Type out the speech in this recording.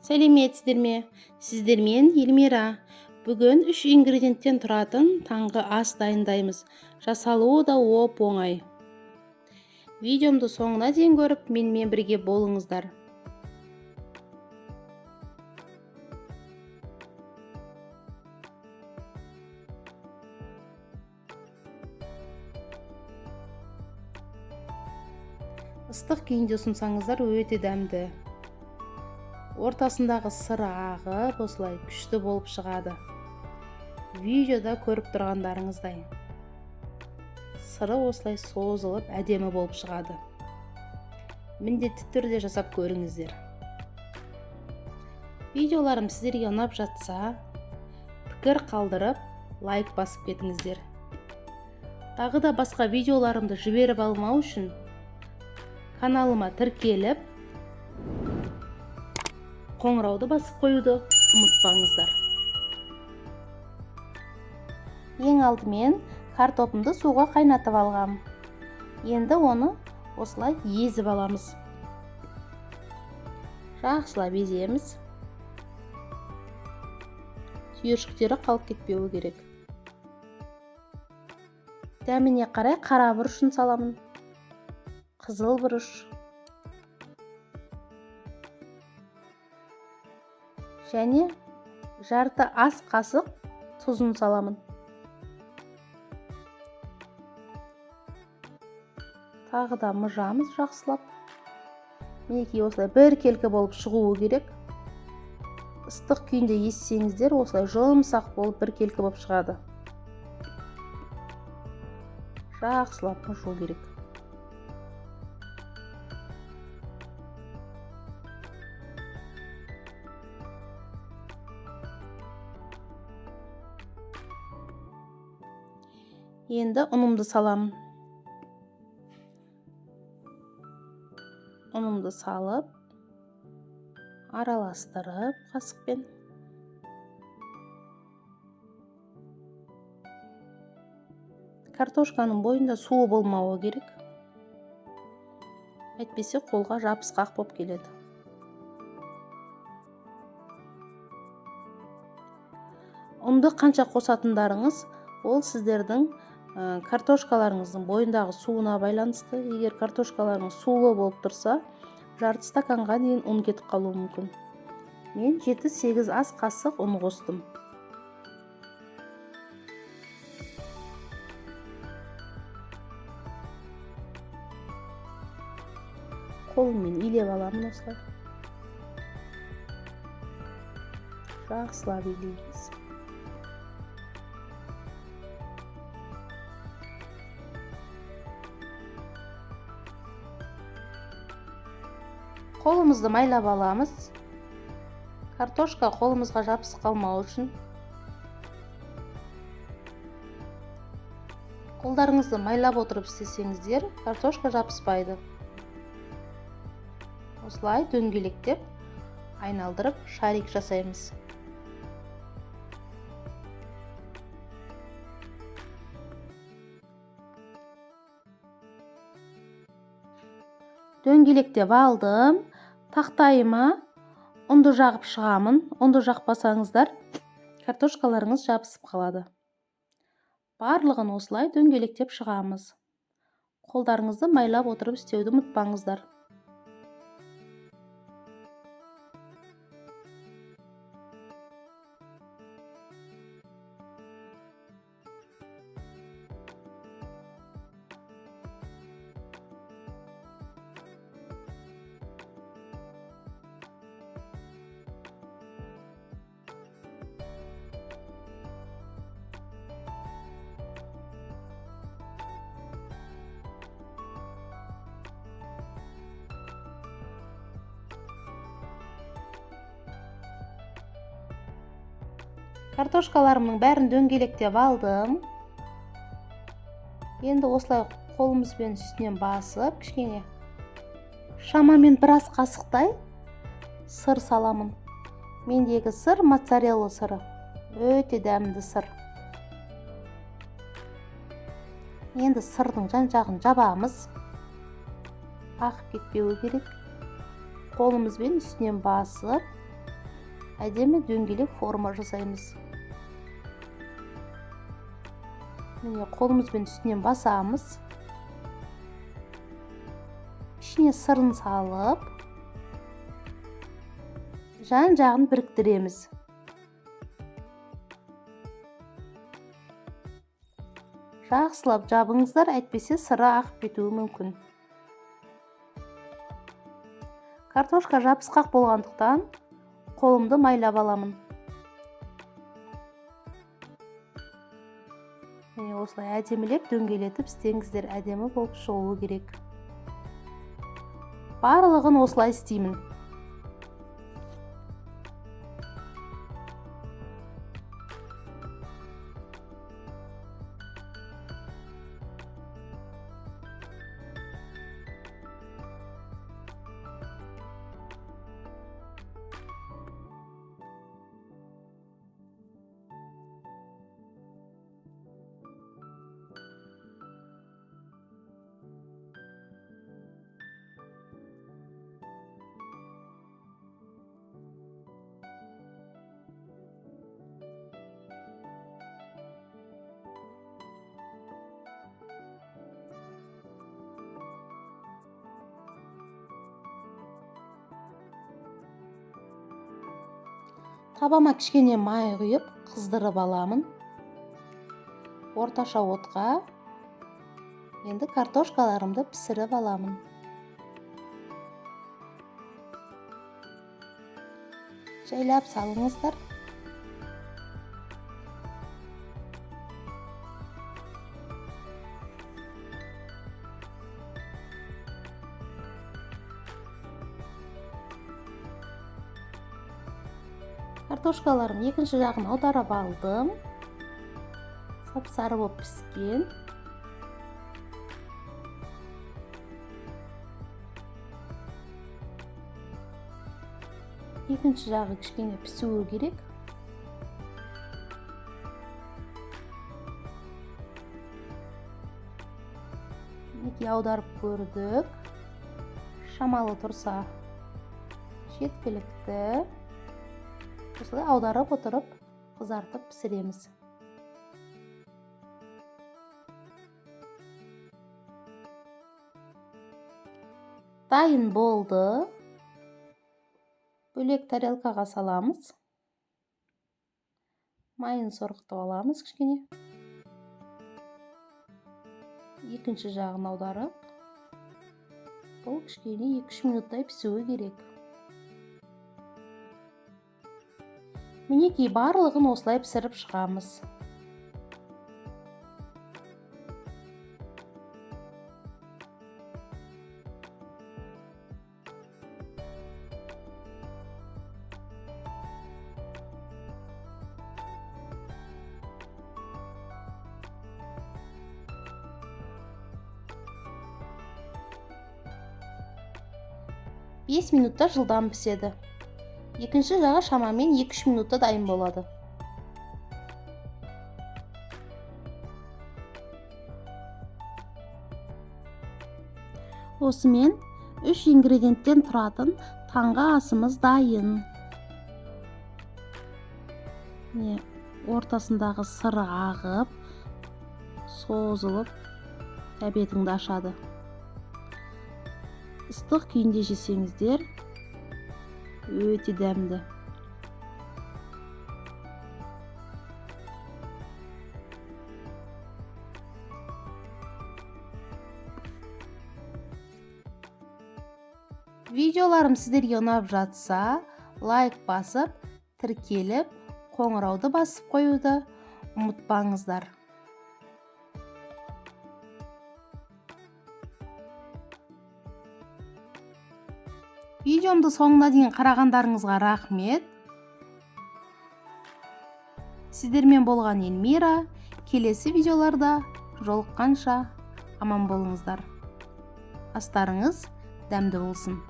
Сәлеметсіздер ме? Сіздермен Елмира. Бүгін 3 ингредиенттен тұратын таңғы ас дайындаймыз. Жасалуы да оп-оңай. Видеомды соңына дейін көріп, менімен бірге болыңыздар. Ыстық күйінде ұсынсаңыздар өте дәмді. Ортасындағы сыры ағып осылай күшті болып шығады. Видеода көріп тұрғандарыңыздай. Сыры осылай созылып әдемі болып шығады. Міндетті түрде жасап көріңіздер. Видеоларым сіздерге ұнап жатса, пікір қалдырып, лайк басып кетіңіздер. Тағы да басқа видеоларымды жіберіп алмау үшін каналыма тіркеліп, қоңырауды басып қоюды ұмытпаңыздар. Ең алдымен картопымды суға қайнатып алғам. Енді оны осылай езіп аламыз. Жақсылап еземіз. Түйіршіктері қалып кетпеуі керек. Дәміне қарай қара бұрышын саламын. Қызыл бұрыш. Және жарты ас қасық тұзын саламын. Тағы да мұжамыз жақсылап. Мінекей осылай бір келкі болып шығуы керек. Ыстық күйінде ессеңіздер, осылай жұмсақ болып бір келкі болып шығады. Жақсылап мұжу керек. Енді ұнымды саламын. Ұнымды салып, араластырып қасықпен. Картошканың бойында суы болмауы керек. Әйтпесе қолға жабысқақ болып келеді. Ұнды қанша қосатындарыңыз, ол сіздердің картошкаларыңыздың бойындағы суына байланысты. Егер картошкаларыңыз сулы болып тұрса, жарты стаканға дейін ұн кетіп қалуы мүмкін. Мен 7-8 ас қасық ұн қостым. Қолыммен илеп аламын осылай. Жақсылап илейміз. Қолымызды майлап аламыз. Картошка қолымызға жабысып қалмау үшін. Қолдарыңызды майлап отырып істесеңіздер, картошка жабыспайды. Осылай дөңгелектеп, айналдырып, шарик жасаймыз. Дөңгелектеп алдым. Тақтайыма ұнды жағып шығамын. Ұнды жақпасаңыздар, картошкаларыңыз жабысып қалады. Барлығын осылай дөңгелектеп шығамыз. Қолдарыңызды майлап отырып істеуді ұмытпаңыздар. Картошкаларымның бәрін дөңгелектеп алдым. Енді осылай қолымызбен үстінен басып, кішкене шамамен бір ас қасықтай сыр саламын. Мендегі сыр моцарелла сыры. Өте дәмді сыр. Енді сырдың жан-жағын жабамыз. Ағып кетпеуі керек. Қолымызбен үстінен басып, әдемі дөңгелек форма жасаймыз. Міне қолымызбен үстінен басамыз. Ішіне сырын салып, жан-жағын біріктіреміз. Жақсылап жабыңыздар, әйтпесе сыры ағып кетуі мүмкін. Картошка жабысқақ болғандықтан қолымды майлап аламын. Міне осылай әдемілеп дөңгелетіп істеңіздер, әдемі болып шығуы керек. Барлығын осылай істеймін. Табама кішкене май құйып, қыздырып аламын. Орташа отқа енді картошкаларымды пісіріп аламын. Жайлап салыңыздар. Картошкаларым екінші жағын аударып алдым. Сап-сары болып піскен. Екінші жағы кішкене пісуі керек. Неге аударып көрдік. Шамалы тұрса жеткілікті. Осылай аударып отырып, қызартып пісіреміз. Дайын болды. Бөлек тарелкаға саламыз. Майын сорғытып аламыз кішкене. Екінші жағын аударып, бұл кішкене 2-3 минуттай пісуі керек. Мінекей барлығын осылай пісіріп шығамыз. Бес минутта жылдам піседі. Екінші жағы шамамен 2-3 минутта дайын болады. Осымен 3 ингредиенттен тұратын таңғы асымыз дайын. Ортасындағы сыры ағып, созылып, тәбетіңді ашады. Ыстық күйінде жесеңіздер, өте дәмді. Видеоларым сіздерге ұнап жатса, лайк басып, тіркеліп, қоңырауды басып қоюды ұмытпаңыздар. Видеомды соңына дейін қарағандарыңызға рахмет. Сіздермен болған Эльмира. Келесі видеоларда жолыққанша аман болыңыздар. Астарыңыз дәмді болсын.